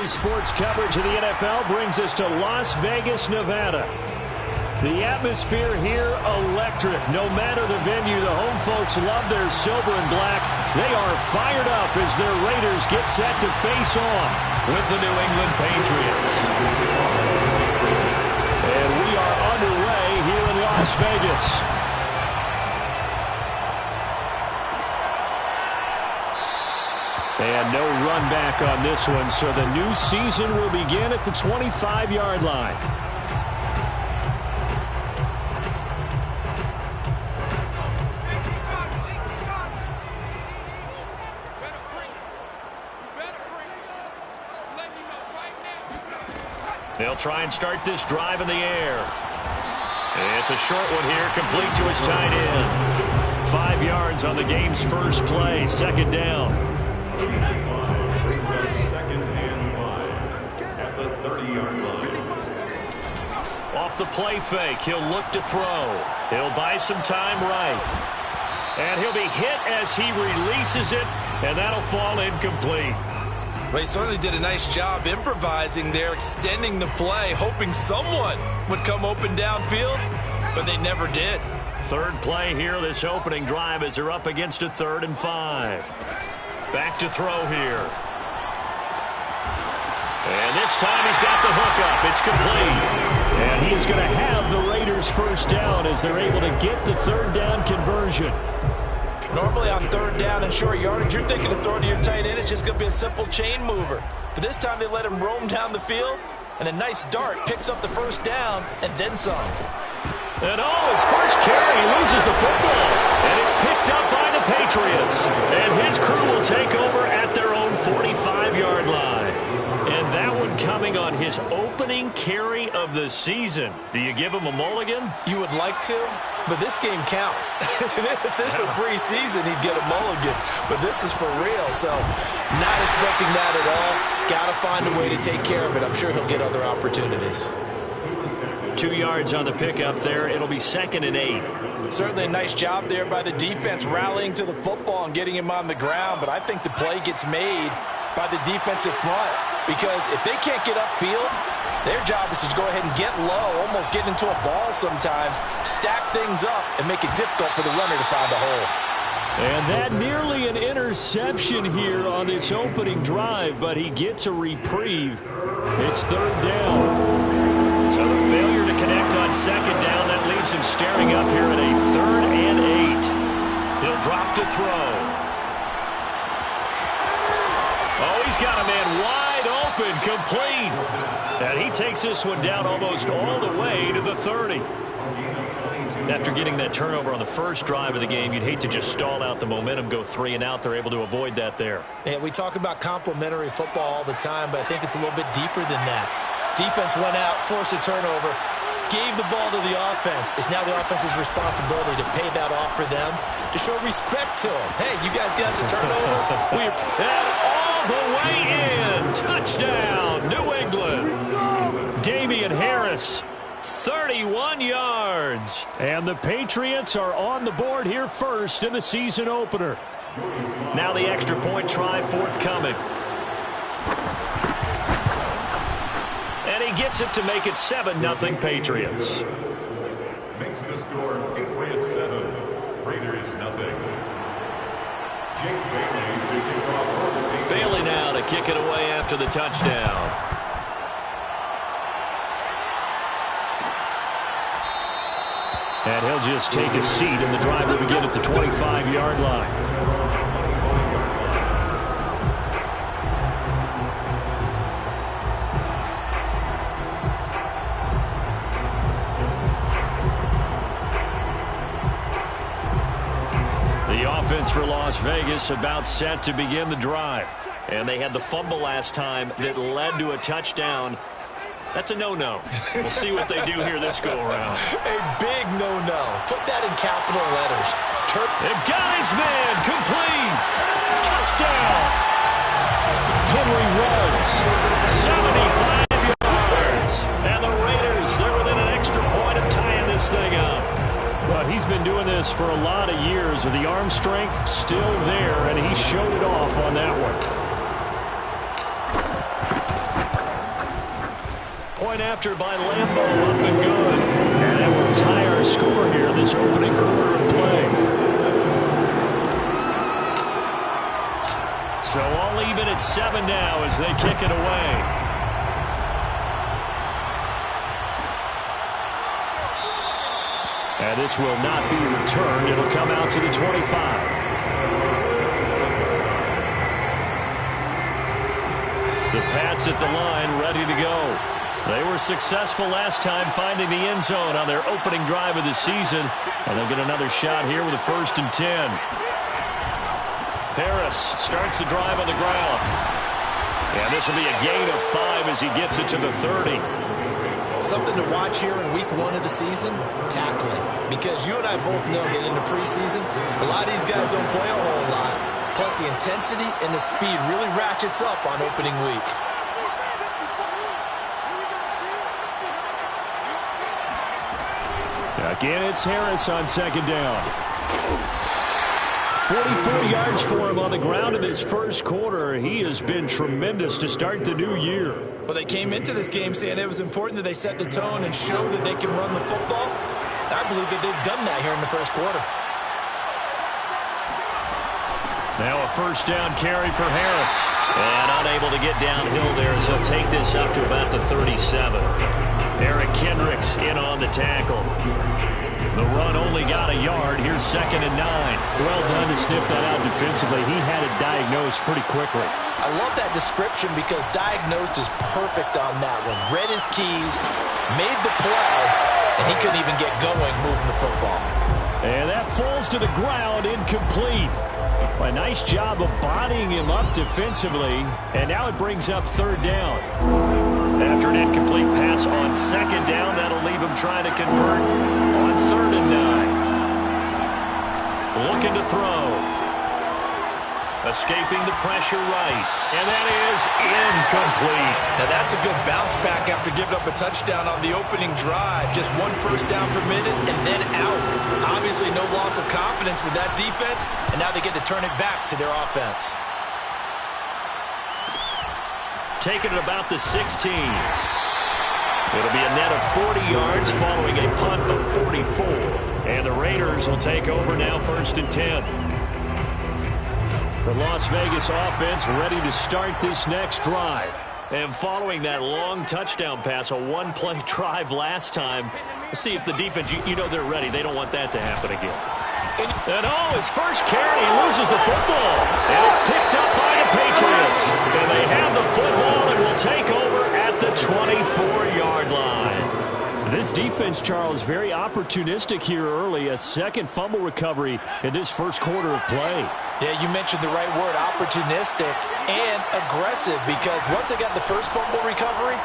Daily sports coverage of the NFL brings us to Las Vegas, Nevada. The atmosphere here, electric. No matter the venue, the home folks love their silver and black. They are fired up as their Raiders get set to face off with the New England Patriots. And we are underway here in Las Vegas. And no run back on this one, so the new season will begin at the 25-yard line. They'll try and start this drive in the air. It's a short one here, complete to his tight end. 5 yards on the game's first play, second down. Second and 5 at the 30-yard line. Off the play fake, he'll look to throw. He'll buy some time right. And he'll be hit as he releases it, and that'll fall incomplete. Well, he certainly did a nice job improvising there, extending the play, hoping someone would come open downfield, but they never did. Third play here, this opening drive, as they're up against a 3rd and 5. Back to throw here. And this time he's got the hook up. It's complete. And he is going to have the Raiders first down as they're able to get the 3rd down conversion. Normally on 3rd down and short yardage, you're thinking of throwing to your tight end. It's just going to be a simple chain mover. But this time they let him roam down the field, and a nice dart picks up the first down and then some. And his first carry, he loses the football. And it's picked up by the Patriots. And his crew will take over at their own 45-yard line. And that one coming on his opening carry of the season. Do you give him a mulligan? You would like to, but this game counts. If this were preseason, he'd get a mulligan. But this is for real, so not expecting that at all. Got to find a way to take care of it. I'm sure he'll get other opportunities. 2 yards on the pickup there. It'll be 2nd and 8. Certainly a nice job there by the defense rallying to the football and getting him on the ground, but I think the play gets made by the defensive front because if they can't get upfield, their job is to go ahead and get low, almost get into a ball sometimes, stack things up, and make it difficult for the runner to find a hole. And that nearly an interception here on this opening drive, but he gets a reprieve. It's 3rd down. So the failure to connect on 2nd down, that leaves him staring up here at a 3rd and 8. He'll drop to throw. Oh, he's got a man wide open, complete. And he takes this one down almost all the way to the 30. After getting that turnover on the first drive of the game, you'd hate to just stall out the momentum, go 3 and out. They're able to avoid that there. Yeah, we talk about complementary football all the time, but I think it's a little bit deeper than that. Defense went out, forced a turnover, gave the ball to the offense. It's now the offense's responsibility to pay that off for them, to show respect to them. Hey, you guys got a turnover? And all the way in. Touchdown, New England. Damian Harris, 31 yards. And the Patriots are on the board here first in the season opener. Now the extra point try forthcoming. And he gets it to make it 7-0 Patriots. Makes the score Patriots 7, Raiders 0. Jake Bailey to kick off for the Patriots. Bailey now to kick it away after the touchdown. And he'll just take a seat, and the drive will begin at the 25-yard line. Offense for Las Vegas about set to begin the drive. And they had the fumble last time that led to a touchdown. That's a no-no. We'll see what they do here this go-around. A big no-no. Put that in capital letters. They've got his man. Complete. Touchdown. Henry runs 75 yards. And the Raiders, they're within an extra point of tying this thing up. But he's been doing this for a lot of years with the arm strength still there, and he showed it off on that one. point after by Lambeau, up and good. And that will tie our score here this opening quarter of play. So all even at 7 now as they kick it away. And this will not be returned. It'll come out to the 25. The Pats at the line, ready to go. They were successful last time finding the end zone on their opening drive of the season. And they'll get another shot here with a 1st and 10. Harris starts the drive on the ground. And this will be a gain of 5 as he gets it to the 30. Something to watch here in week 1 of the season, tackling. Because you and I both know that in the preseason, a lot of these guys don't play a whole lot. Plus the intensity and the speed really ratchets up on opening week. Again, it's Harris on 2nd down. 44 yards for him on the ground in this first quarter. He has been tremendous to start the new year. Well, they came into this game saying it was important that they set the tone and show that they can run the football. I believe that they've done that here in the first quarter. Now a 1st down carry for Harris. And unable to get downhill there as he'll take this up to about the 37. Eric Kendricks in on the tackle. The run only got a yard. Here's 2nd and 9. Well done to sniff that out defensively. He had it diagnosed pretty quickly. I love that description because diagnosed is perfect on that one. Read his keys, made the play, and he couldn't even get going moving the football. And that falls to the ground, incomplete. A nice job of bodying him up defensively. And now it brings up 3rd down. After an incomplete pass on 2nd down, that'll leave him trying to convert on 3rd and 9. Looking to throw. Escaping the pressure right. And that is incomplete. Now that's a good bounce back after giving up a touchdown on the opening drive. Just 1 first down permitted and then out. Obviously no loss of confidence with that defense, and now they get to turn it back to their offense. Taking it about the 16. It'll be a net of 40 yards following a punt of 44. And the Raiders will take over now 1st and 10. The Las Vegas offense ready to start this next drive. And following that long touchdown pass, a 1-play drive last time, let's see if the defense, you know they're ready. They don't want that to happen again. And his first carry, he loses the football. And it's picked up by the Patriots. And they have the football and will take over at the 24-yard line. This defense, Charles, very opportunistic here early. A 2nd fumble recovery in this first quarter of play. Yeah, you mentioned the right word, opportunistic and aggressive, because once they got the first fumble recovery,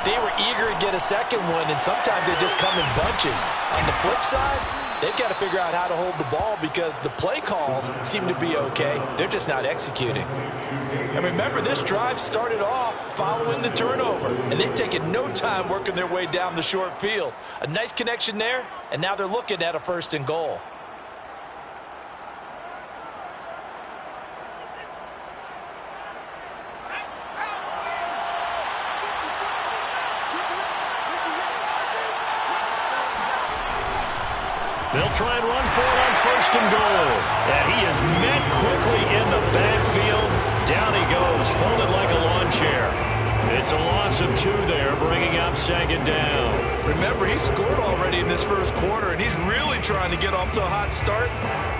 they were eager to get a 2nd one, and sometimes they just come in bunches. On the flip side, they've got to figure out how to hold the ball because the play calls seem to be okay. They're just not executing. And remember, this drive started off following the turnover, and they've taken no time working their way down the short field. A nice connection there, and now they're looking at a 1st and goal. They'll try and run for it on 1st and goal. And he is met quickly in the backfield. Down he goes, folded like a lawn chair. It's a loss of 2 there, bringing up 2nd down. Remember, he scored already in this first quarter, and he's really trying to get off to a hot start.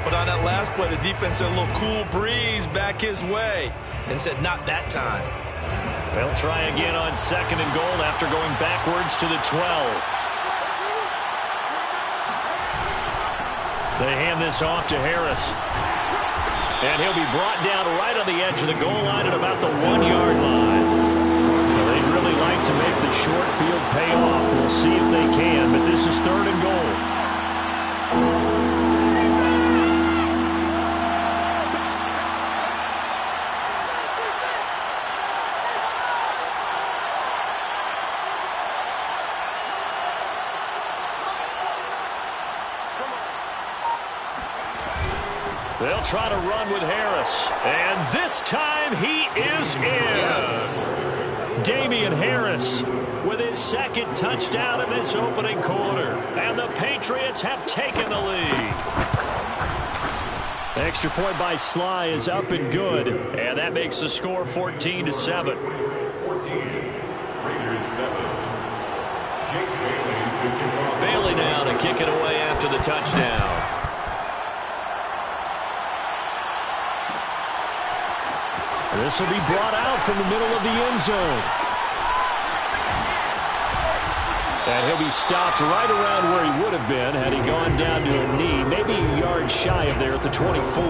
But on that last play, the defense had a little cool breeze back his way and said, not that time. They'll try again on 2nd and goal after going backwards to the 12. They hand this off to Harris. And he'll be brought down right on the edge of the goal line at about the 1-yard line. Well, they'd really like to make the short field pay off. We'll see if they can, but this is 3rd and goal. They'll try to run with Harris. And this time he is in. Yes. Damian Harris with his second touchdown in this opening quarter. And the Patriots have taken the lead. Extra point by Sly is up and good. And that makes the score 14-7. 14, Raiders 7. Jake Bailey to kick off. Bailey now to kick it away after the touchdown. This will be brought out from the middle of the end zone. And he'll be stopped right around where he would have been had he gone down to a knee, maybe a yard shy of there at the 24.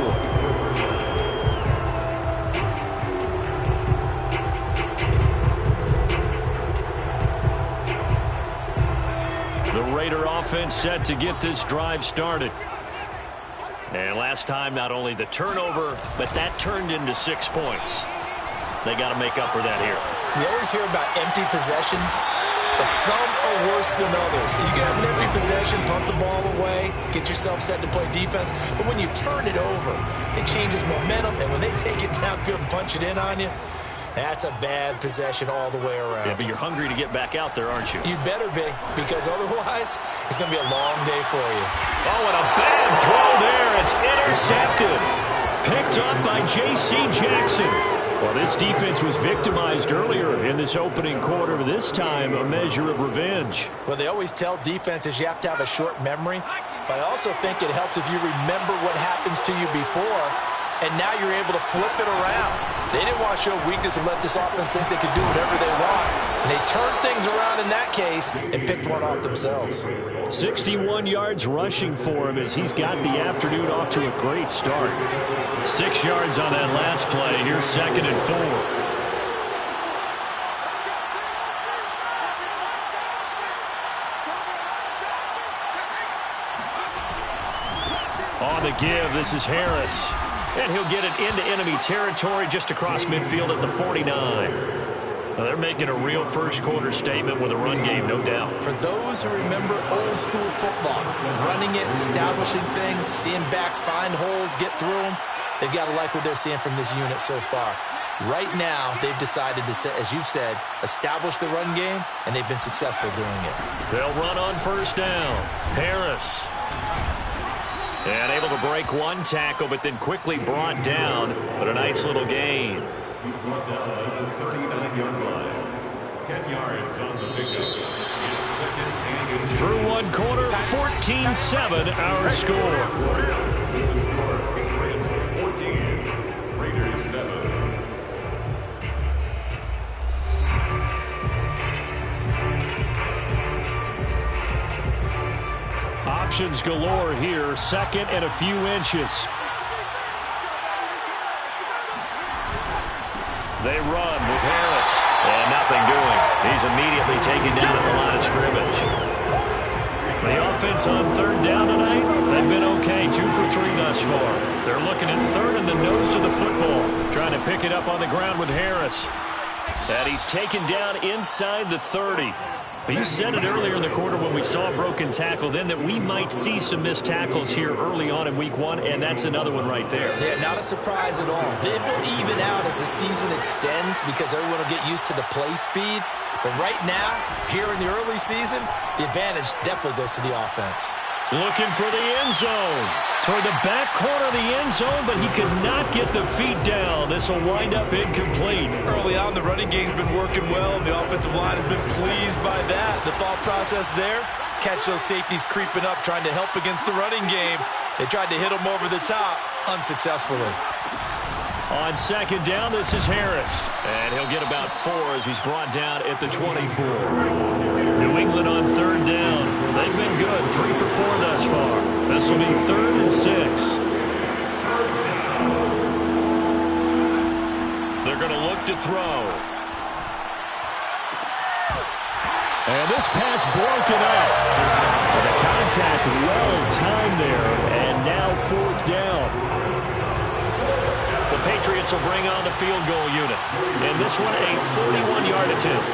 The Raider offense set to get this drive started. And last time, not only the turnover, but that turned into 6 points. They got to make up for that here. You always hear about empty possessions, but some are worse than others. You can have an empty possession, punt the ball away, get yourself set to play defense, but when you turn it over, it changes momentum, and when they take it downfield and punch it in on you, that's a bad possession all the way around. Yeah, but you're hungry to get back out there, aren't you? You better be, because otherwise, it's going to be a long day for you. Oh, and a bad throw there. It's intercepted. Picked up by J.C. Jackson. Well, this defense was victimized earlier in this opening quarter. This time, a measure of revenge. Well, they always tell defenses you have to have a short memory, but I also think it helps if you remember what happens to you before, and now you're able to flip it around. They didn't want to show weakness and let this offense think they could do whatever they want. And they turned things around in that case and picked one off themselves. 61 yards rushing for him as he's got the afternoon off to a great start. 6 yards on that last play. Here's 2nd and 4. On the give, this is Harris. And he'll get it into enemy territory just across midfield at the 49. Now they're making a real first-quarter statement with a run game, no doubt. For those who remember old-school football, running it, establishing things, seeing backs find holes, get through them, they've got to like what they're seeing from this unit so far. Right now, they've decided to, as you've said, establish the run game, and they've been successful doing it. They'll run on first down. Harris. And able to break one tackle, but then quickly brought down. But a nice little gain. He's brought down at the 39-yard line. 10 yards on the pickup. It's 2nd and 2. Through one quarter, 14-7 our score. The score, Patriots 14, Raiders 7. Options galore here. 2nd and a few inches. They run with Harris. And nothing doing. He's immediately taken down at the line of scrimmage. The offense on 3rd down tonight, they've been okay. 2 for 3 thus far. They're looking at 3rd and the nose of the football. Trying to pick it up on the ground with Harris. And he's taken down inside the 30. But you said it earlier in the quarter when we saw a broken tackle then that we might see some missed tackles here early on in week 1, and that's another one right there. Yeah, not a surprise at all. It will even out as the season extends because everyone will get used to the play speed. But right now, here in the early season, the advantage definitely goes to the offense. Looking for the end zone. Toward the back corner of the end zone, but he could not get the feet down. This will wind up incomplete. Early on, the running game's been working well, and the offensive line has been pleased by that. The thought process there, catch those safeties creeping up, trying to help against the running game. They tried to hit them over the top, unsuccessfully. On 2nd down, this is Harris. And he'll get about 4 as he's brought down at the 24. New England on 3rd down. They've been good, 3 for 4 thus far. This will be 3rd and 6. They're going to look to throw. And this pass broken up. The contact well timed there. And now 4th down. The Patriots will bring on the field goal unit. And this one, a 41-yard attempt.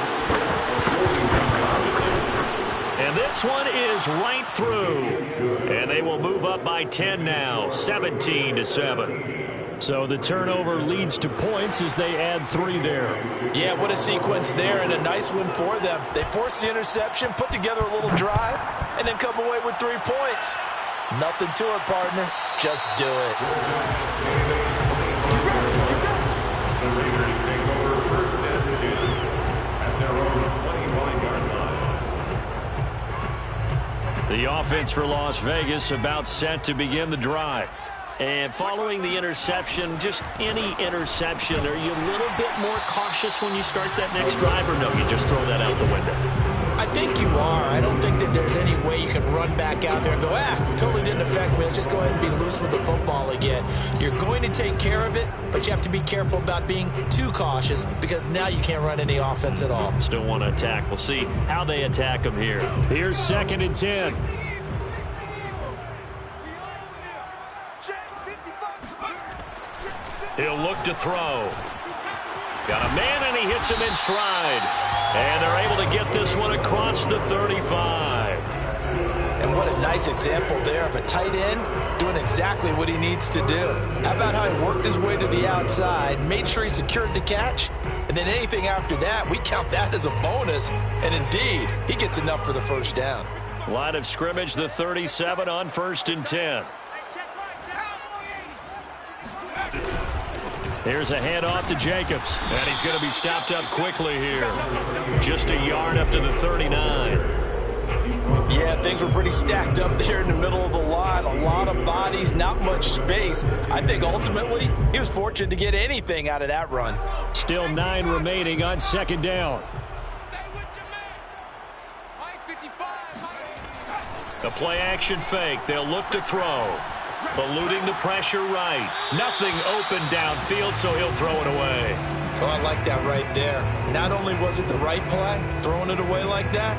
And this one is right through. And they will move up by 10 now, 17-7. So the turnover leads to points as they add 3 there. Yeah, what a sequence there, and a nice one for them. They force the interception, put together a little drive, and then come away with 3 points. Nothing to it, partner. Just do it. The Raiders take over first and 10 at their own 25-yard line. The offense for Las Vegas about set to begin the drive. And following the interception, just any interception, are you a little bit more cautious when you start that next drive, or no, you just throw that out the window? I think you are. I don't think that there's any way you can run back out there and go, totally didn't affect me. Let's just go ahead and be loose with the football again. You're going to take care of it, but you have to be careful about being too cautious because now you can't run any offense at all. Still want to attack. We'll see how they attack them here. Here's 2nd and 10. He'll look to throw. Got a man, and he hits him in stride. And they're able to get this one across the 35. And what a nice example there of a tight end doing exactly what he needs to do. How about how he worked his way to the outside, made sure he secured the catch, and then anything after that, we count that as a bonus. And indeed, he gets enough for the first down. Line of scrimmage, the 37 on 1st and 10. Here's a handoff to Jacobs, and he's going to be stopped up quickly here. Just a yard up to the 39. Yeah, things were pretty stacked up there in the middle of the line. A lot of bodies, not much space. I think ultimately he was fortunate to get anything out of that run. Still 9 remaining on 2nd down. The play action fake. They'll look to throw. Eluding the pressure right. Nothing open downfield, so he'll throw it away. Oh, I like that right there. Not only was it the right play, throwing it away like that,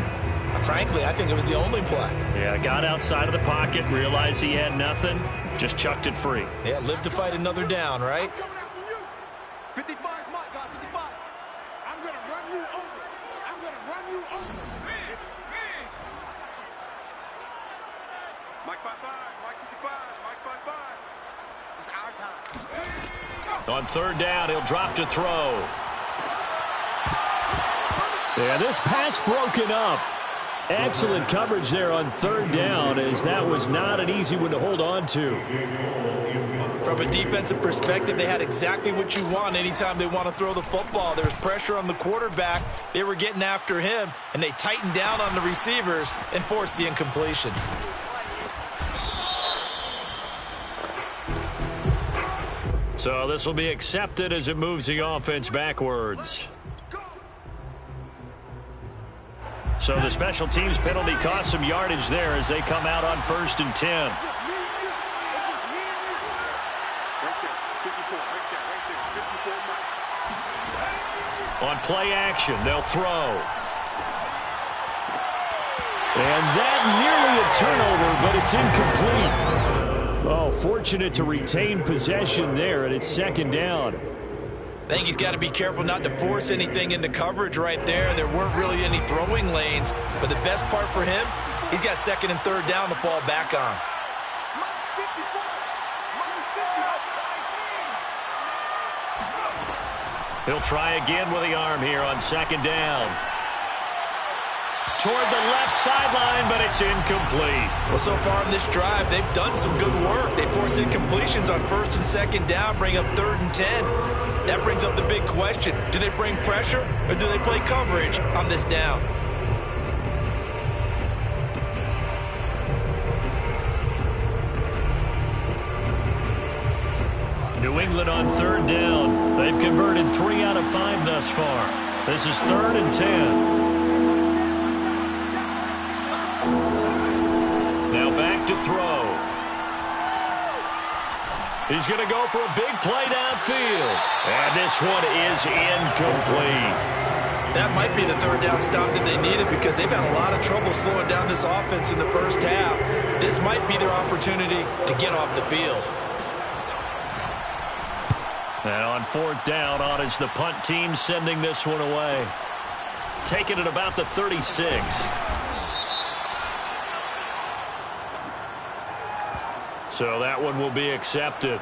frankly, I think it was the only play. Yeah, got outside of the pocket, realized he had nothing, just chucked it free. Yeah, live to fight another down, right? 55 is my guy, 55. I'm going to run you over. I'm going to run you over. Mike 55, Mike 55, Mike 55. It's our time. On 3rd down, he'll drop to throw. Yeah, this pass broken up. Excellent coverage there on 3rd down, as that was not an easy one to hold on to. From a defensive perspective, they had exactly what you want anytime they want to throw the football. There was pressure on the quarterback. They were getting after him, and they tightened down on the receivers and forced the incompletion. So this will be accepted as it moves the offense backwards. So the special teams penalty cost some yardage there as they come out on 1st and 10. It's just me and you. It's just me and you. Right there. 54. Right there. Right there. 54 much. On play action, they'll throw. And that nearly a turnover, but it's incomplete. Oh, fortunate to retain possession there, and it's 2nd down. I think he's got to be careful not to force anything into coverage right there. There weren't really any throwing lanes, but the best part for him, he's got 2nd and 3rd down to fall back on. He'll try again with the arm here on 2nd down. Toward the left sideline, but it's incomplete. Well, so far in this drive, they've done some good work. They force incompletions on 1st and 2nd down, bring up 3rd and 10. That brings up the big question. Do they bring pressure or do they play coverage on this down? New England on 3rd down. They've converted 3 out of 5 thus far. This is 3rd and 10. Now back to throw. He's going to go for a big play downfield. And this one is incomplete. That might be the 3rd down stop that they needed because they've had a lot of trouble slowing down this offense in the first half. This might be their opportunity to get off the field. And on 4th down, on is the punt team sending this one away. Taking it about the 36. So that one will be accepted.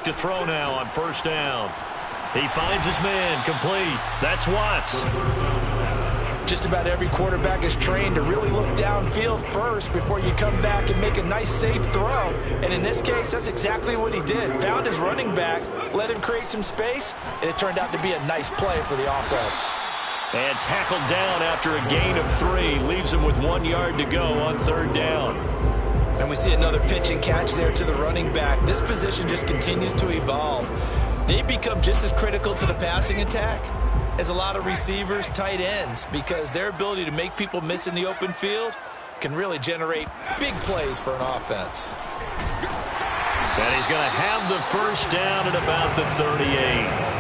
back to throw now on first down. He finds his man, complete. That's Watts. Just about every quarterback is trained to really look downfield first before you come back and make a nice, safe throw. And in this case, that's exactly what he did. Found his running back, let him create some space, and it turned out to be a nice play for the offense. And tackled down after a gain of 3. Leaves him with 1 yard to go on third down. And we see another pitch and catch there to the running back. This position just continues to evolve. They become just as critical to the passing attack as a lot of receivers, tight ends, because their ability to make people miss in the open field can really generate big plays for an offense. And he's going to have the first down at about the 38.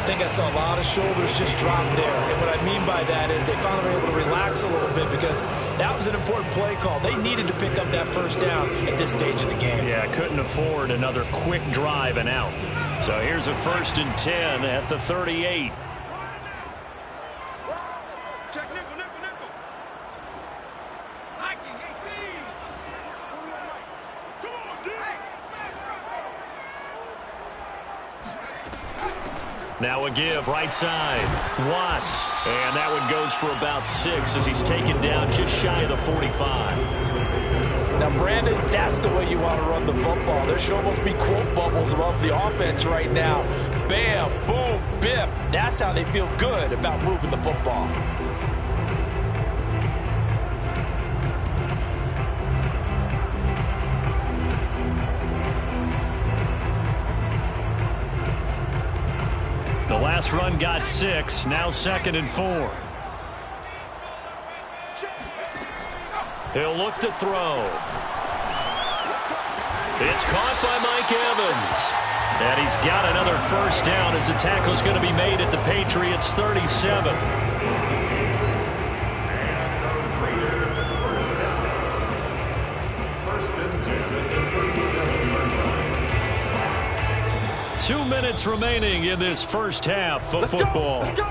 I think I saw a lot of shoulders just drop there. And what I mean by that is they finally were able to relax a little bit because that was an important play call. They needed to pick up that first down at this stage of the game. Yeah, couldn't afford another quick drive and out. So here's a 1st and 10 at the 38. Check nickel, nickel, nickel. Hiking, 18. Come on, dude. Now a give, right side. Watts. And that one goes for about 6 as he's taken down just shy of the 45. Now, Brandon, that's the way you want to run the football. There should almost be quote bubbles above the offense right now. Bam, boom, biff. That's how they feel good about moving the football. The last run got 6. Now 2nd and 4. He'll look to throw. It's caught by Mike Evans. And he's got another first down as the tackle is going to be made at the Patriots 37. First and 10 at the 37-yard line. 2 minutes remaining in this first half of football. Let's go.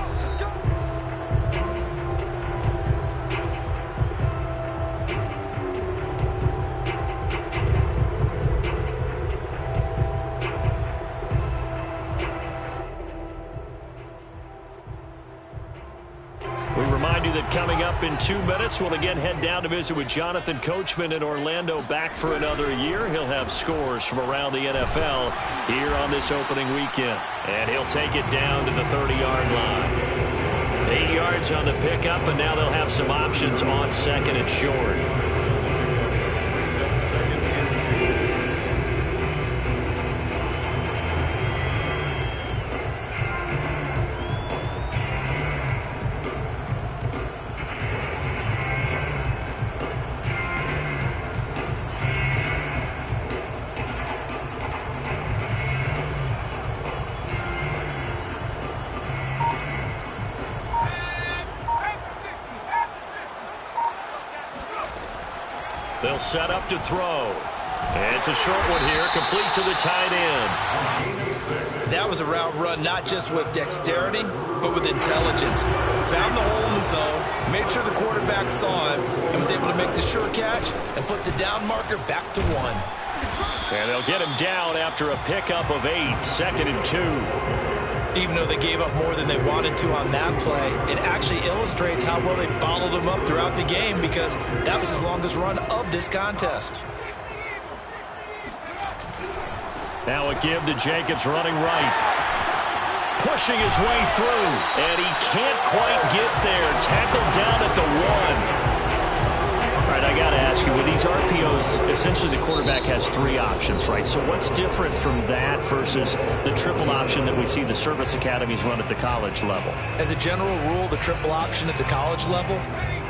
We remind you that coming up in 2 minutes, we'll again head down to visit with Jonathan Coachman in Orlando, back for another year. He'll have scores from around the NFL here on this opening weekend. And he'll take it down to the 30-yard line. 8 yards on the pickup, and now they'll have some options on 2nd and short. Second and 2. They'll set up to throw. And it's a short one here, complete to the tight end. That was a route run not just with dexterity, but with intelligence. Found the hole in the zone, made sure the quarterback saw him, and was able to make the sure catch and flip the down marker back to 1. And they'll get him down after a pickup of 8, 2nd and 2. Even though they gave up more than they wanted to on that play, it actually illustrates how well they followed him up throughout the game because that was his longest run of this contest. Now a give to Jacobs running right. Pushing his way through, and he can't quite get there. Tackled down at the 1. All right, I got to ask you, with these RPOs, essentially the quarterback has 3 options, right? So what's different from that versus the triple option that we see the service academies run at the college level? As a general rule, the triple option at the college level,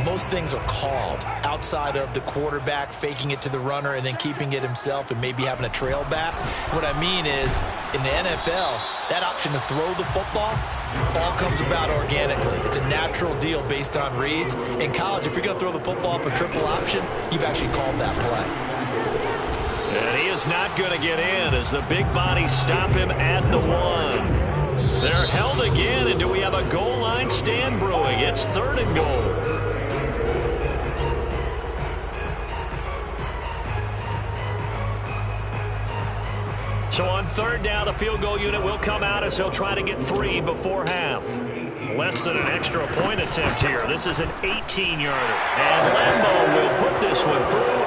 most things are called outside of the quarterback faking it to the runner and then keeping it himself and maybe having a trail back. What I mean is, in the NFL, that option to throw the football all comes about organically. It's a natural deal based on reads. In college, if you're going to throw the football up a triple option, you've actually called that play. And he is not going to get in as the big bodies stop him at the 1. They're held again, and do we have a goal line stand brewing? It's 3rd and goal. So on third down, the field goal unit will come out as he'll try to get 3 before half. Less than an extra point attempt here. This is an 18-yarder. And Lambo will put this one through.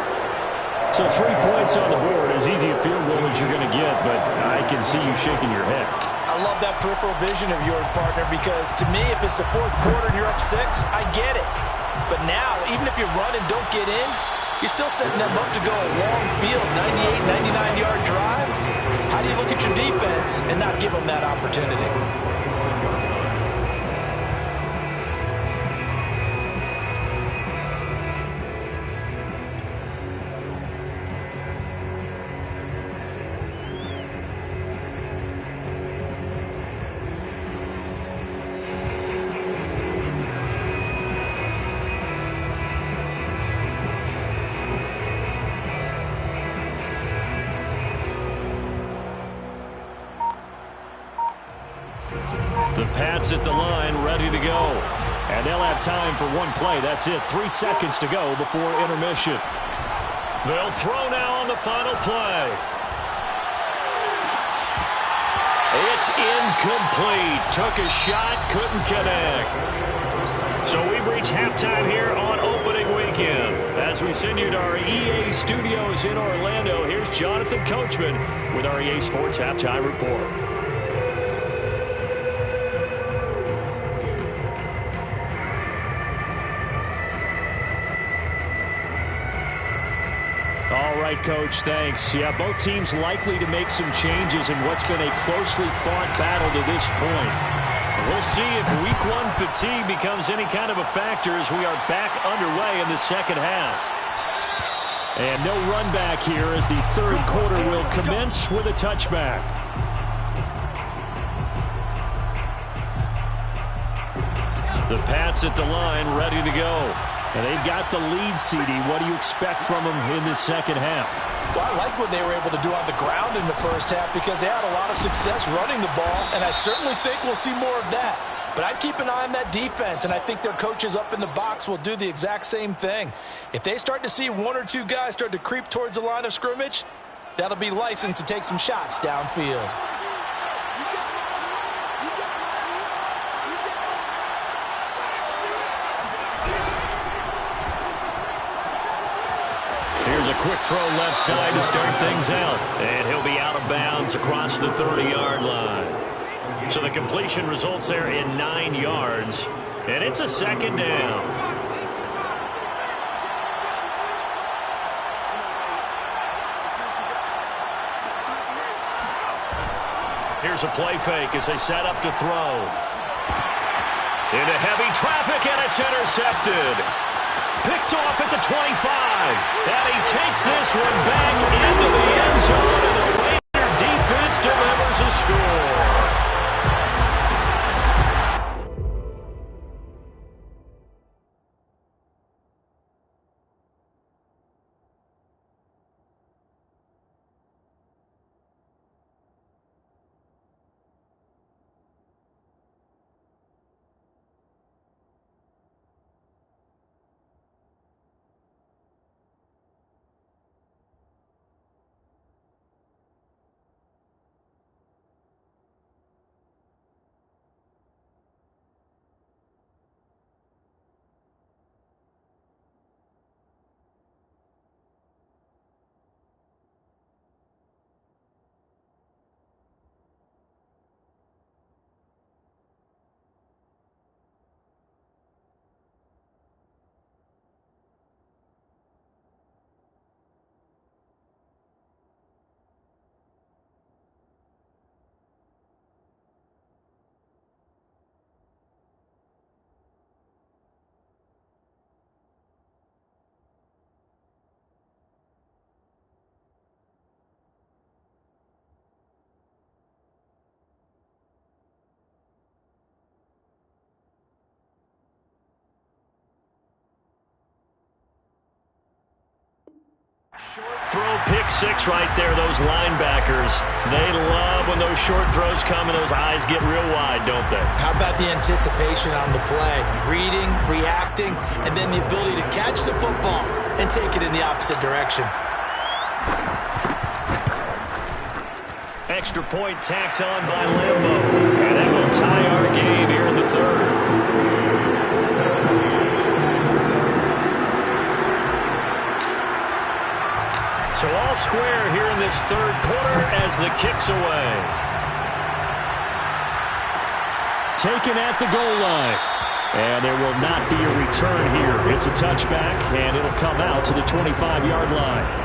So 3 points on the board, as easy a field goal as you're going to get, but I can see you shaking your head. I love that peripheral vision of yours, partner, because to me, if it's the fourth quarter and you're up 6, I get it. But now, even if you run and don't get in, you're still setting them up to go a long field, 98, 99-yard drive. How do you look at your defense and not give them that opportunity? The Pats at the line, ready to go. And they'll have time for one play. That's it. 3 seconds to go before intermission. They'll throw now on the final play. It's incomplete. Took a shot, couldn't connect. So we've reached halftime here on opening weekend. As we send you to our EA studios in Orlando, here's Jonathan Coachman with our EA Sports Halftime Report. All right, Coach, thanks. Yeah, both teams likely to make some changes in what's been a closely fought battle to this point. We'll see if Week 1 fatigue becomes any kind of a factor as we are back underway in the second half. And no run back here as the third quarter will commence with a touchback. The Pats at the line, ready to go. And they've got the lead, CD. What do you expect from them in this second half? Well, I like what they were able to do on the ground in the first half because they had a lot of success running the ball, and I certainly think we'll see more of that. But I'd keep an eye on that defense, and I think their coaches up in the box will do the exact same thing. If they start to see 1 or 2 guys start to creep towards the line of scrimmage, that'll be licensed to take some shots downfield. Here's a quick throw left side to start things out. And he'll be out of bounds across the 30-yard line. So the completion results there in 9 yards. And it's a second down. Here's a play fake as they set up to throw. Into heavy traffic, and it's intercepted. Picked off at the 25. And he takes this one back into the end zone, and the Raider defense delivers a score. Short throw, pick six right there, those linebackers. They love when those short throws come and those eyes get real wide, don't they? How about the anticipation on the play? Reading, reacting, and then the ability to catch the football and take it in the opposite direction. Extra point tacked on by Lambo. And that will tie our game here in the third. So all square here in this third quarter as the kick's away. Taken at the goal line. And there will not be a return here. It's a touchback, and it'll come out to the 25-yard line.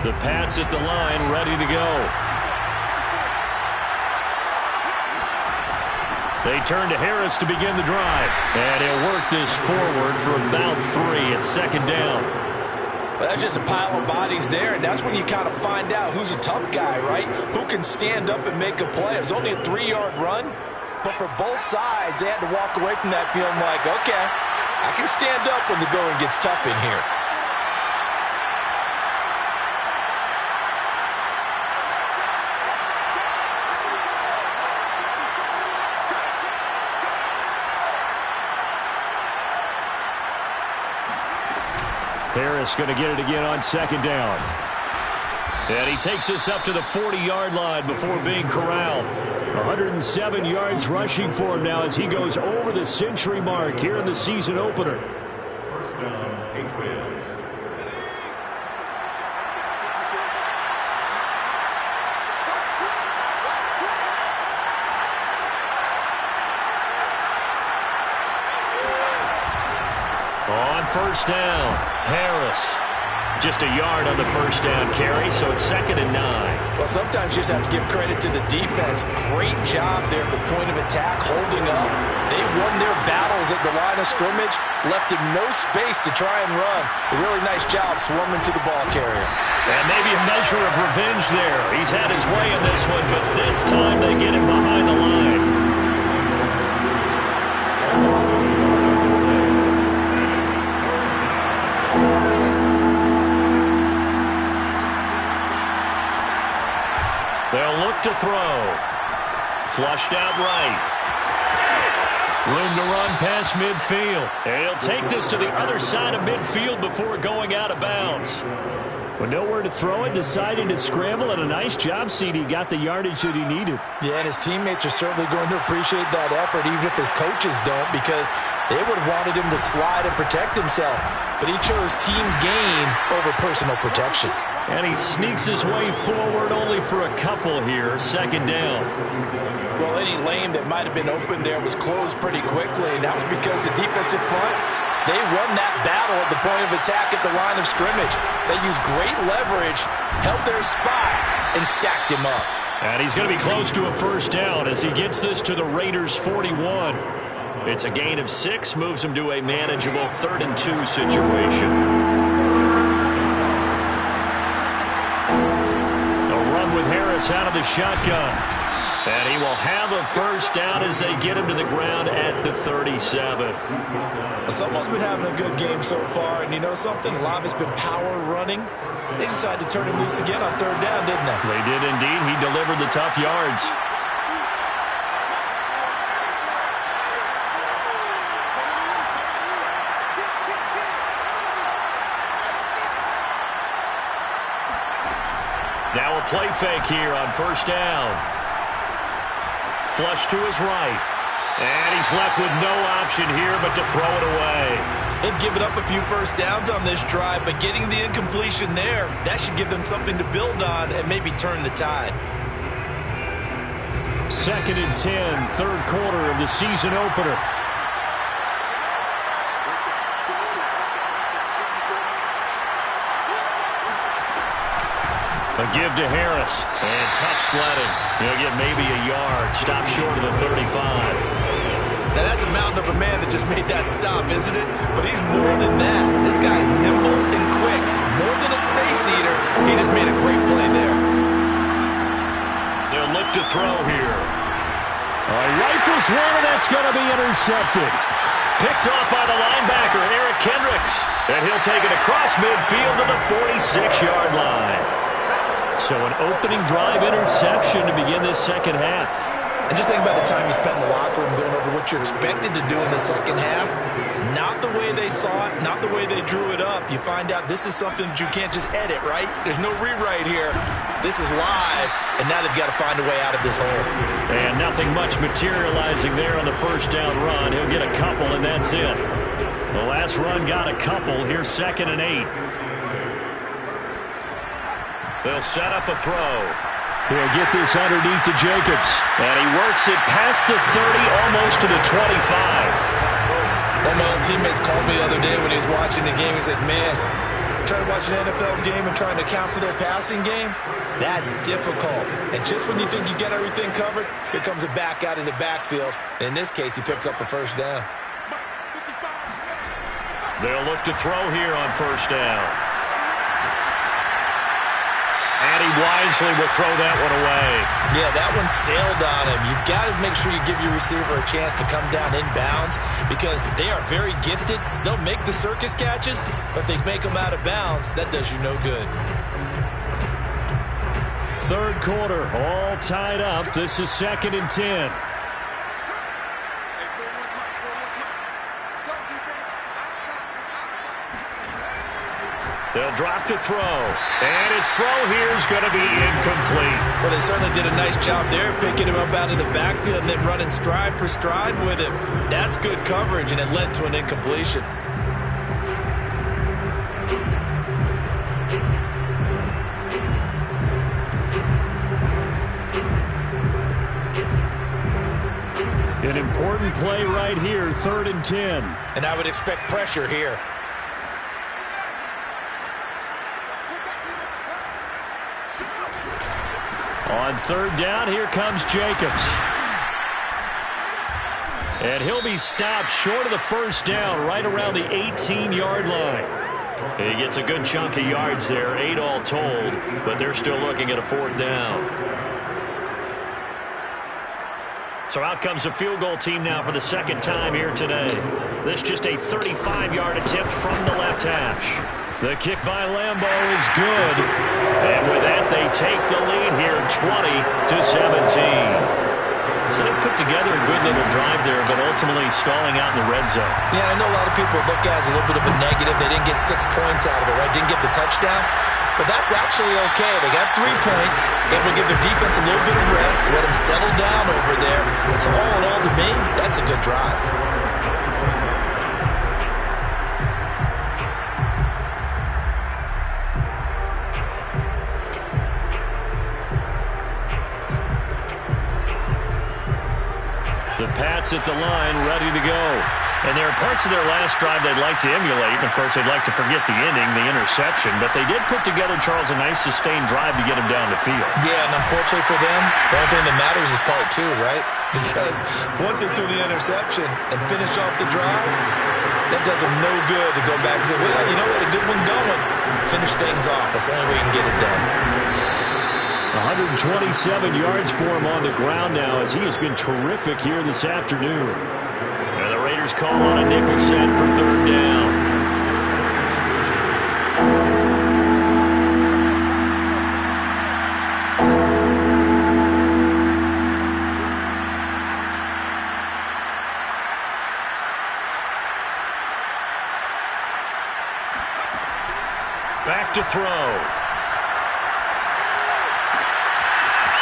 The Pats at the line, ready to go. They turn to Harris to begin the drive. And he'll work this forward for about 3 at second down. Well, that's just a pile of bodies there, and that's when you kind of find out who's a tough guy, right? Who can stand up and make a play. It was only a 3-yard run, but for both sides, they had to walk away from that feeling like, okay, I can stand up when the going gets tough in here. Harris going to get it again on second down. And he takes us up to the 40-yard line before being corralled. 107 yards rushing for him now as he goes over the century mark here in the season opener. First down, Patriots. On first down, Harris. Just a yard on the first down carry, so it's 2nd and 9. Well, sometimes you just have to give credit to the defense. Great job there at the point of attack, holding up. They won their battles at the line of scrimmage, left him no space to try and run. A really nice job swarming to the ball carrier. And maybe a measure of revenge there. He's had his way in this one, but this time they get him behind the line. They'll look to throw. Flushed out right. Room to run past midfield. And he'll take this to the other side of midfield before going out of bounds. With nowhere to throw it, decided to scramble, and a nice job, CD. Got the yardage that he needed. Yeah, and his teammates are certainly going to appreciate that effort, even if his coaches don't, because they would have wanted him to slide and protect himself. But he chose team gain over personal protection. And he sneaks his way forward only for a couple here. 2nd down. Well, any lane that might have been open there was closed pretty quickly, and that was because the defensive front, they won that battle at the point of attack at the line of scrimmage. They used great leverage, held their spot, and stacked him up. And he's going to be close to a first down as he gets this to the Raiders' 41. It's a gain of 6, moves him to a manageable 3rd and 2 situation. A run with Harris out of the shotgun. And he will have a first down as they get him to the ground at the 37. Someone's been having a good game so far, and you know something? A lot of it's been power running. They decided to turn him loose again on 3rd down, didn't they? They did indeed. He delivered the tough yards. Now a play fake here on first down. Flush to his right. And he's left with no option here but to throw it away. They've given up a few first downs on this drive, but getting the incompletion there, that should give them something to build on and maybe turn the tide. 2nd and 10, 3rd quarter of the season opener. A give to Harris. And tough sledding. He'll get maybe a yard. Stop short of the 35. Now that's a mountain of a man that just made that stop, isn't it? But he's more than that. This guy's nimble and quick. More than a space eater. He just made a great play there. They'll look to throw here. Rifles one, and that's going to be intercepted. Picked off by the linebacker, Eric Kendricks. And he'll take it across midfield to the 46-yard line. So an opening drive interception to begin this second half. And just think about the time you spent in the locker room going over what you're expected to do in the second half. Not the way they saw it, not the way they drew it up. You find out this is something that you can't just edit, right? There's no rewrite here. This is live, and now they've got to find a way out of this hole. And nothing much materializing there on the first down run. He'll get a couple, and that's it. The last run got a couple. Here's 2nd and 8. They'll set up a throw. He'll get this underneath to Jacobs. And he works it past the 30, almost to the 25. One of my old teammates called me the other day when he was watching the game. He's like, man, trying to watch an NFL game and trying to account for their passing game, that's difficult. And just when you think you get everything covered, here comes a back out of the backfield. And in this case, he picks up a first down. They'll look to throw here on first down. And he wisely will throw that one away. Yeah, that one sailed on him. You've got to make sure you give your receiver a chance to come down inbounds because they are very gifted. They'll make the circus catches, but they make them out of bounds. That does you no good. Third quarter, all tied up. This is 2nd and 10. They'll drop to throw. And his throw here is going to be incomplete. Well, they certainly did a nice job there, picking him up out of the backfield and then running stride for stride with him. That's good coverage, and it led to an incompletion. An important play right here, 3rd and 10. And I would expect pressure here. On 3rd down, here comes Jacobs. And he'll be stopped short of the first down, right around the 18-yard line. He gets a good chunk of yards there, 8 all told, but they're still looking at a 4th down. So out comes a field goal team now for the 2nd time here today. This just a 35-yard attempt from the left hash. The kick by Lambo is good. And with that, they take the lead here, 20-17. So they put together a good little drive there, but ultimately stalling out in the red zone. Yeah, I know a lot of people look at it as a little bit of a negative. They didn't get 6 points out of it, right? Didn't get the touchdown. But that's actually okay. They got 3 points. Able to give their defense a little bit of rest, let them settle down over there. So all in all, to me, that's a good drive. The Pats at the line, ready to go. And there are parts of their last drive they'd like to emulate. And, of course, they'd like to forget the ending, the interception. But they did put together, Charles, a nice sustained drive to get him down the field. Yeah, and unfortunately for them, the only thing that matters is part 2, right? Because once they threw the interception and finished off the drive, that does them no good to go back and say, well, you know what, a good one going. Finish things off. That's the only way you can get it done. 127 yards for him on the ground now as he has been terrific here this afternoon. And the Raiders call on a nickel set for 3rd down. Back to throw.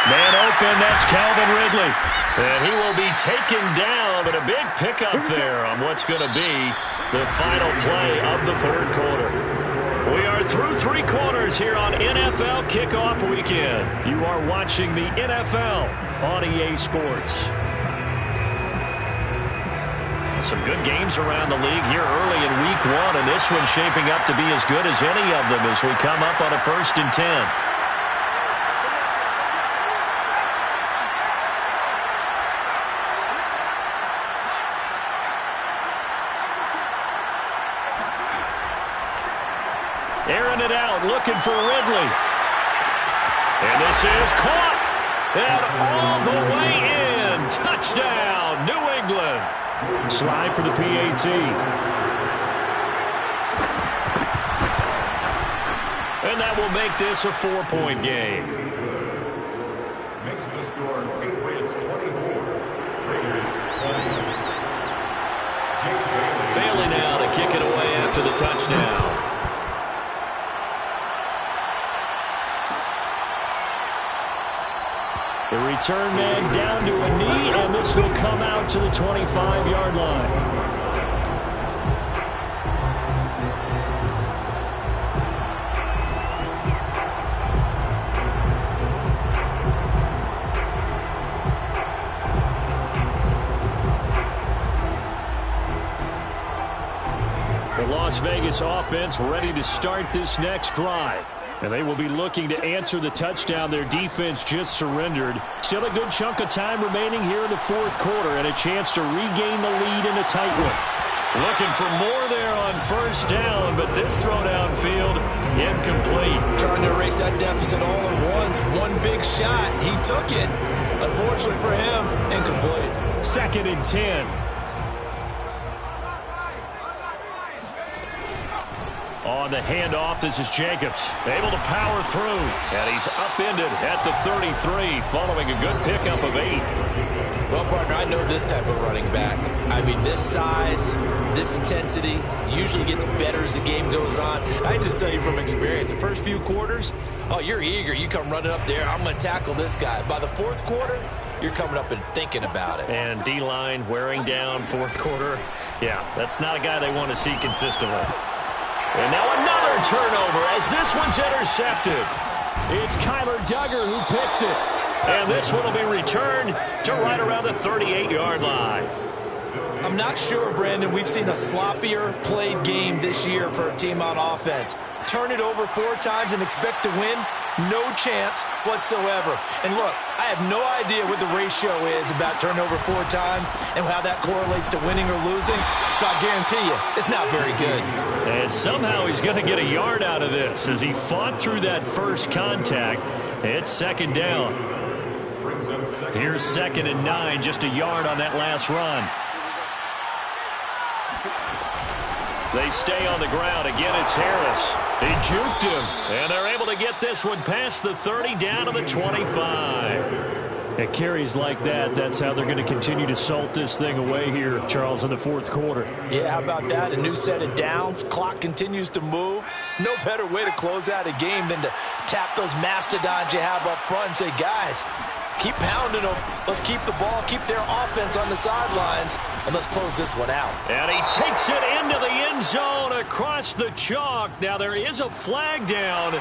Man open, that's Calvin Ridley. And he will be taken down, but a big pickup there on what's going to be the final play of the 3rd quarter. We are through 3 quarters here on NFL Kickoff Weekend. You are watching the NFL on EA Sports. Some good games around the league here early in Week 1, and this one's shaping up to be as good as any of them as we come up on a 1st and 10. Airing it out, looking for Ridley. And this is caught. And all the way in. Touchdown, New England. Slide for the PAT. And that will make this a 4-point game. Makes the score Patriots 24, Raiders 20. Bailey now to kick it away after the touchdown. The return man down to a knee, and this will come out to the 25-yard line. The Las Vegas offense ready to start this next drive. And they will be looking to answer the touchdown their defense just surrendered. Still a good chunk of time remaining here in the fourth quarter and a chance to regain the lead in a tight one. Looking for more there on first down, but this throw downfield incomplete. Trying to erase that deficit all at once. One big shot. He took it. Unfortunately for him, incomplete. 2nd and 10. On the handoff, this is Jacobs. Able to power through. And he's upended at the 33, following a good pickup of 8. Well, partner, I know this type of running back. I mean, this size, this intensity usually gets better as the game goes on. I just tell you from experience, the first few quarters, oh, you're eager. You come running up there, I'm going to tackle this guy. By the fourth quarter, you're coming up and thinking about it. And D-line wearing down fourth quarter. Yeah, that's not a guy they want to see consistently. And now another turnover as this one's intercepted. It's Kyler Duggar who picks it. And this one will be returned to right around the 38-yard line. I'm not sure, Brandon, we've seen a sloppier played game this year for a team on offense. Turn it over 4 times and expect to win? No chance whatsoever. And look, I have no idea what the ratio is about turnover 4 times and how that correlates to winning or losing. But I'll guarantee you, it's not very good. And somehow he's going to get a yard out of this as he fought through that first contact. It's 2nd down. Here's 2nd and 9, just a yard on that last run. They stay on the ground. Again, it's Harris. He juked him, and they're able to get this one past the 30 down to the 25. At carries like that, that's how they're going to continue to salt this thing away here, Charles, in the fourth quarter. Yeah, how about that? A new set of downs. Clock continues to move. No better way to close out a game than to tap those mastodons you have up front and say, guys, keep pounding them. Let's keep the ball, keep their offense on the sidelines, and let's close this one out. And he takes it into the end zone across the chalk. Now, there is a flag down,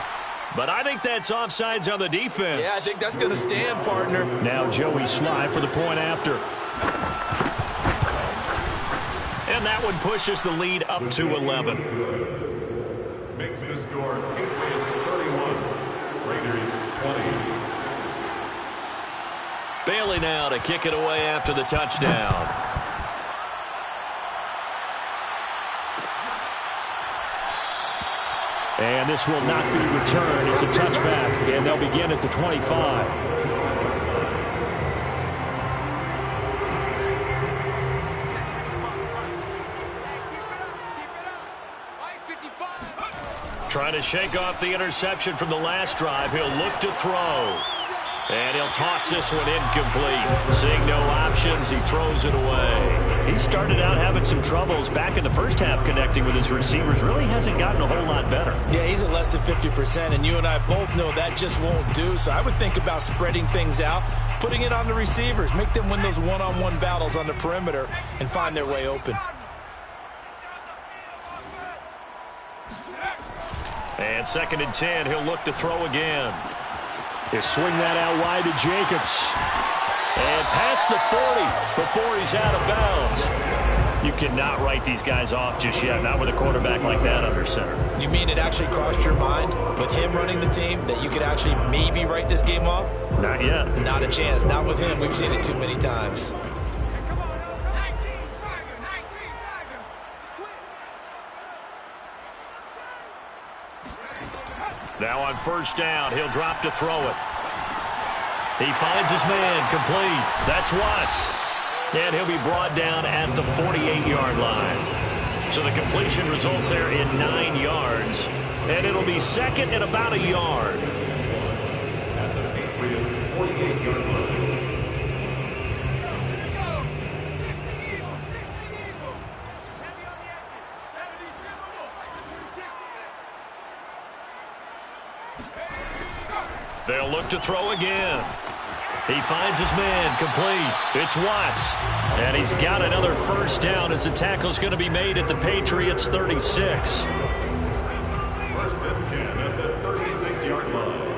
but I think that's offsides on the defense. Yeah, I think that's going to stand, partner. Now Joey Sly for the point after. And that one pushes the lead up to 11. Makes the score Patriots 31, Raiders 20. Bailey now to kick it away after the touchdown. And this will not be returned. It's a touchback, and they'll begin at the 25. Trying to shake off the interception from the last drive. He'll look to throw. And he'll toss this one incomplete. Seeing no options, he throws it away. He started out having some troubles back in the first half connecting with his receivers. Really hasn't gotten a whole lot better. Yeah, he's at less than 50%, and you and I both know that just won't do. So I would think about spreading things out, putting it on the receivers, make them win those one-on-one battles on the perimeter and find their way open. And 2nd and 10, he'll look to throw again. He'll swing that out wide to Jacobs. And past the 40 before he's out of bounds. You cannot write these guys off just yet, not with a quarterback like that under center. You mean it actually crossed your mind with him running the team that you could actually maybe write this game off? Not yet. Not a chance. Not with him. We've seen it too many times. Now on first down, he'll drop to throw it. He finds his man, complete. That's Watts. And he'll be brought down at the 48-yard line. So the completion results there in 9 yards. And it'll be 2nd and about a yard. Patriots 48-yard line. They'll look to throw again. He finds his man, complete. It's Watts. And he's got another first down as the tackle's going to be made at the Patriots' 36. First and 10 at the 36-yard line.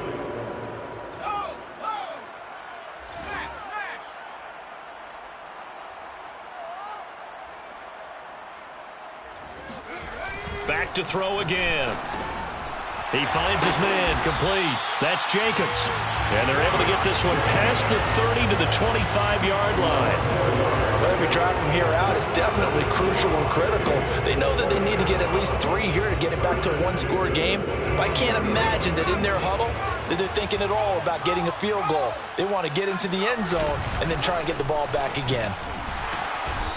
Back to throw again. He finds his man, complete. That's Jacobs. And they're able to get this one past the 30 to the 25-yard line. Well, every drive from here out is definitely crucial and critical. They know that they need to get at least 3 here to get it back to a one-score game. But I can't imagine that in their huddle that they're thinking at all about getting a field goal. They want to get into the end zone and then try and get the ball back again.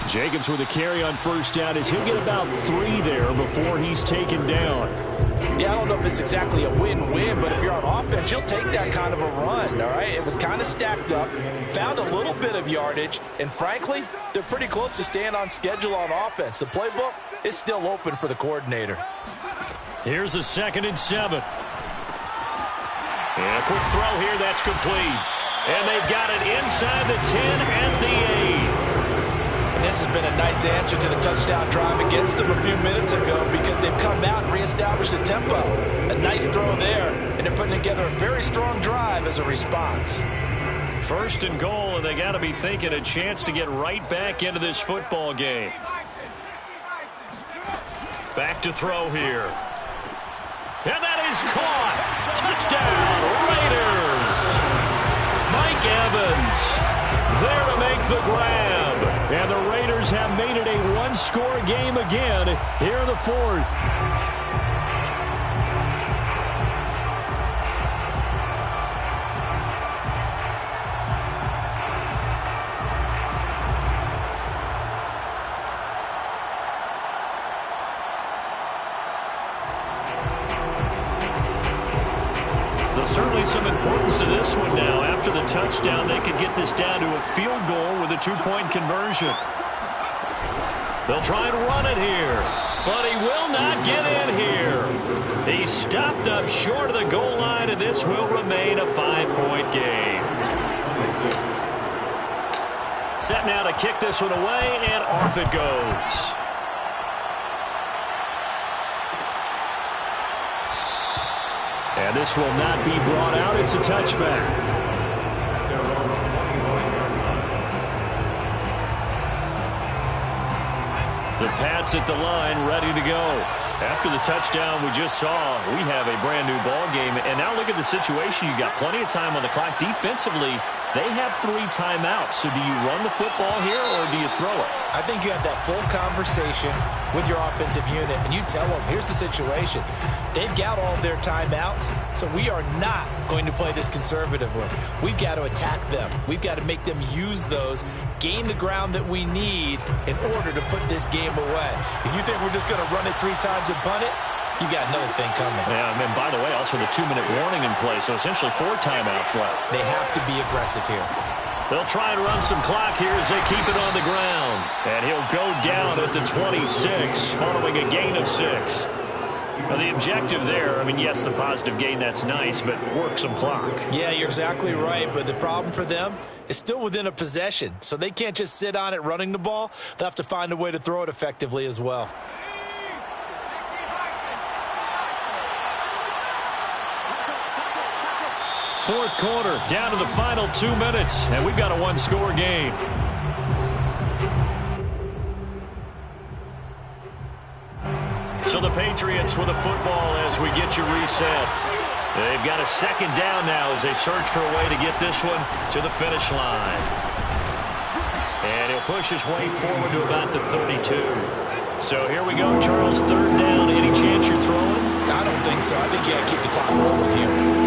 Jacobs with a carry on first down as he'll get about 3 there before he's taken down. Yeah, I don't know if it's exactly a win-win, but if you're on offense, you'll take that kind of a run, all right? It was kind of stacked up, found a little bit of yardage, and frankly, they're pretty close to staying on schedule on offense. The playbook is still open for the coordinator. Here's a 2nd and 7. And a quick throw here, that's complete. And they've got it inside the 10 at the 8. This has been a nice answer to the touchdown drive against them a few minutes ago because they've come out and reestablished the tempo. A nice throw there, and they're putting together a very strong drive as a response. 1st and goal, and they got to be thinking a chance to get right back into this football game. Back to throw here. And that is caught. Touchdown, Raiders. Mike Evans there to make the grab. And the Raiders have made it a one-score game again here in the 4th. So certainly some importance to this one now. After the touchdown, they could get this down to a field goal with a 2-point conversion. They'll try and run it here, but he will not get in here. He stopped up short of the goal line, and this will remain a 5-point game. Set now to kick this one away, and off it goes. And this will not be brought out. It's a touchback. The Pats at the line, ready to go. After the touchdown we just saw, we have a brand new ball game. And now look at the situation. You got plenty of time on the clock. Defensively, they have 3 timeouts. So do you run the football here or do you throw it? I think you have that full conversation with your offensive unit, and you tell them, here's the situation. They've got all their timeouts, so we are not going to play this conservatively. We've got to attack them. We've got to make them use those, gain the ground that we need in order to put this game away. If you think we're just going to run it 3 times and punt it, you got another thing coming. Yeah, and by the way, also the 2-minute warning in play, so essentially 4 timeouts left. They have to be aggressive here. They'll try and run some clock here as they keep it on the ground. And he'll go down at the 26 following a gain of 6. Now the objective there, I mean, yes, the positive gain, that's nice, but work some clock. Yeah, you're exactly right, but the problem for them is still within a possession. So they can't just sit on it running the ball. They'll have to find a way to throw it effectively as well. Fourth quarter, down to the final 2 minutes, and we've got a one-score game. So the Patriots with the football as we get you reset. They've got a 2nd down now as they search for a way to get this one to the finish line. And he'll push his way forward to about the 32. So here we go, Charles, 3rd down. Any chance you're throwing? I don't think so. I think you got to keep the clock rolling here.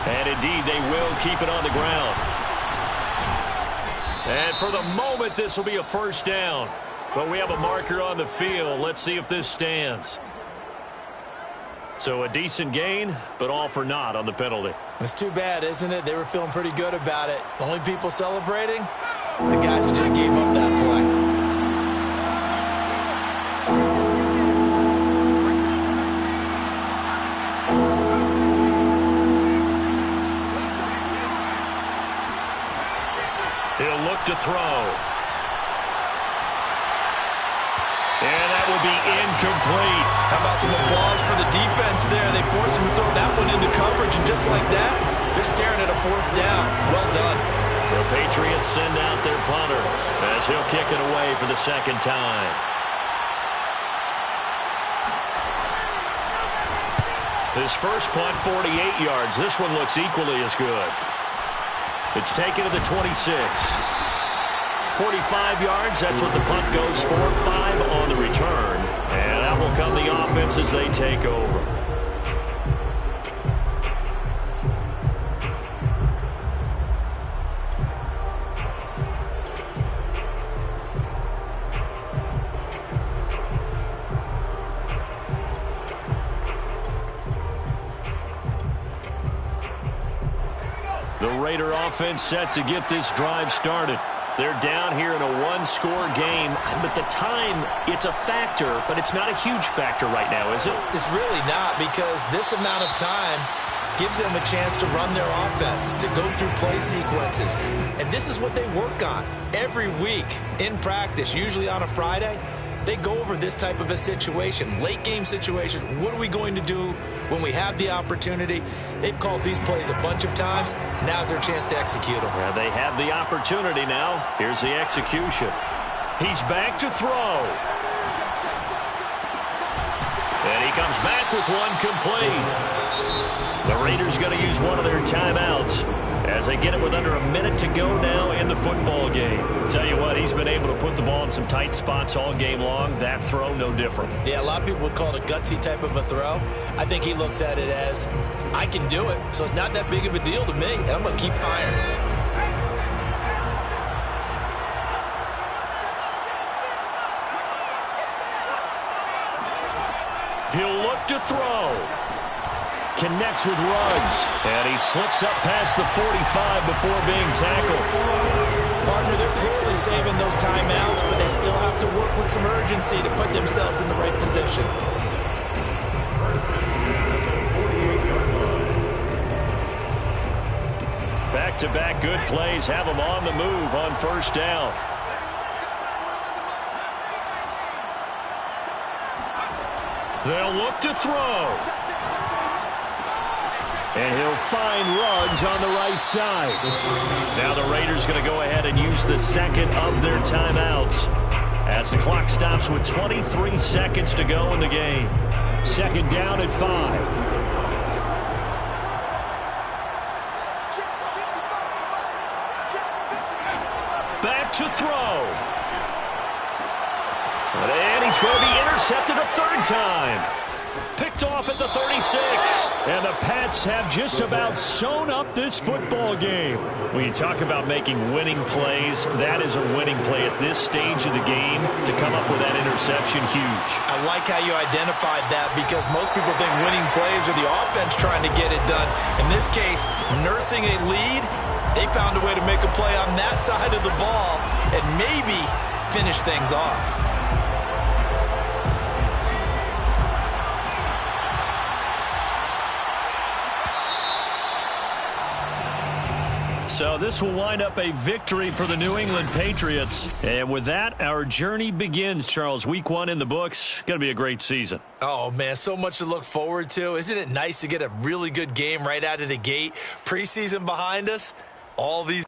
And indeed, they will keep it on the ground. And for the moment, this will be a first down. But we have a marker on the field. Let's see if this stands. So a decent gain, but all for naught on the penalty. It's too bad, isn't it? They were feeling pretty good about it. The only people celebrating, the guys who just gave up that play. He'll look to throw. And that will be incomplete. How about some applause for the defense there? They forced him to throw that one into coverage, and just like that, they're staring at a fourth down. Well done. The Patriots send out their punter as he'll kick it away for the second time. His first punt, 48 yards. This one looks equally as good. It's taken to the 26. 45 yards, that's what the punt goes for. 5 on the return. And out will come the offense as they take over. The Raider offense set to get this drive started. They're down here in a one-score game, but the time, it's a factor, but it's not a huge factor right now, is it? It's really not, because this amount of time gives them a chance to run their offense, to go through play sequences. And this is what they work on every week in practice, usually on a Friday. They go over this type of a situation, late game situation. What are we going to do when we have the opportunity? They've called these plays a bunch of times. Now's their chance to execute them. Yeah, they have the opportunity now. Here's the execution. He's back to throw. And he comes back with one complete. The Raiders going to use one of their timeouts as they get it with under a minute to go now in the football game. Tell you what, he's been able to put the ball in some tight spots all game long. That throw, no different. Yeah, a lot of people would call it a gutsy type of a throw. I think he looks at it as, I can do it, so it's not that big of a deal to me, and I'm going to keep firing. He'll look to throw. Connects with Ruggs. And he slips up past the 45 before being tackled. Partner, they're clearly saving those timeouts, but they still have to work with some urgency to put themselves in the right position. Back-to-back good plays have them on the move on first down. They'll look to throw. And he'll find Ruggs on the right side. Now the Raiders going to go ahead and use the second of their timeouts as the clock stops with 23 seconds to go in the game. Second down at 5. Back to throw. And he's going to be intercepted a third time. Picked off at the 36. And the Pats have just about sewn up this football game. When you talk about making winning plays, that is a winning play at this stage of the game. To come up with that interception, huge. I like how you identified that, because most people think winning plays are the offense trying to get it done. In this case, nursing a lead, they found a way to make a play on that side of the ball and maybe finish things off. So this will wind up a victory for the New England Patriots. And with that, our journey begins, Charles. Week 1 in the books. Going to be a great season. Oh, man, so much to look forward to. Isn't it nice to get a really good game right out of the gate? Preseason behind us, all these